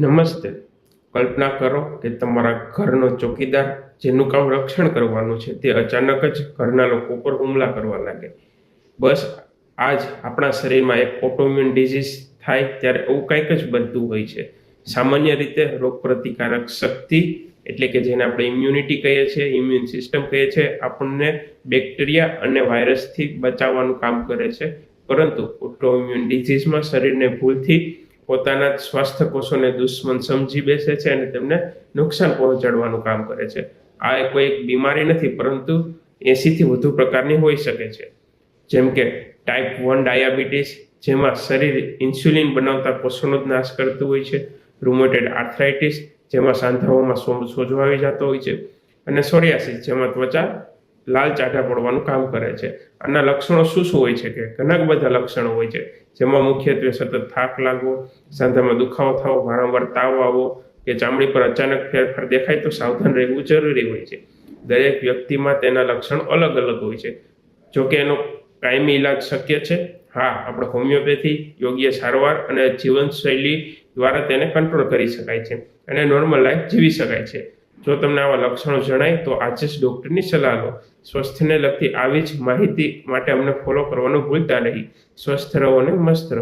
નમસ્તે. કલ્પના કરો કે તમારા ઘરનો ચોકીદાર જેનું કામ રક્ષણ કરવાનું છે તે અચાનક જ ઘરના લોકો પર હુમલા કરવા લાગે. બસ આજ આપણા શરીરમાં એક ઓટોઇમ્યુન ડિઝીઝ થાય ત્યારે એવું કંઈક જ બનતું હોય છે. સામાન્ય રીતે રોગપ્રતિકારક શક્તિ એટલે કે જેને આપણે ઇમ્યુનિટી કહીએ છીએ, ઇમ્યુન સિસ્ટમ કહીએ છીએ, આપણને બેક્ટેરિયા અને વાયરસથી બચાવવાનું કામ કરે છે. પરંતુ ઓટોઇમ્યુન ડિઝીઝમાં શરીરને ભૂલથી પોતાના સ્વાસ્થ્ય કોષોને દુશ્મન સમજી બેસે છે અને તેમને નુકસાન પહોંચાડવાનું કામ કરે છે. આ કોઈ એક બીમારી નથી, પરંતુ 80થી વધુ પ્રકારની હોઈ શકે છે. જેમ કે ટાઈપ 1 ડાયાબિટીસ, જેમાં શરીર ઇન્સ્યુલિન બનાવતા કોષોનો જ નાશ કરતું હોય છે. રૂમેટોઇડ આર્થરાઇટિસ, જેમાં સાંધાઓમાં સોજો આવી જતો હોય છે. અને સોરિયાસિસ, જેમાં ત્વચા લાલ ચાટા પડવાનું કામ કરે છે. આના લક્ષણો શું હોય છે કે ઘણા બધા લક્ષણો હોય છે, જેમાં મુખ્યત્વે સતત થાક લાગવો, સાંધામાં દુખાવો થવો, વારંવાર તાવ આવવો કે ચામડી પર અચાનક ફેરફાર દેખાય તો સાવધાન રહેવું જરૂરી હોય છે. દરેક વ્યક્તિમાં તેના લક્ષણો અલગ અલગ હોય છે. જોકે એનો કાયમી ઇલાજ શક્ય છે. હા, આપણે હોમિયોપેથી, યોગ્ય સારવાર અને જીવનશૈલી દ્વારા તેને કંટ્રોલ કરી શકાય છે અને નોર્મલ લાઈફ જીવી શકાય છે. જો તમને આવા લક્ષણો જણાય તો આજે જ ડૉક્ટરની સલાહ લો. સ્વાસ્થ્યને લગતી આવી જ માહિતી માટે અમને ફોલો કરવાનું ભૂલતા નહીં. સ્વસ્થ રહો અને મસ્ત રહો.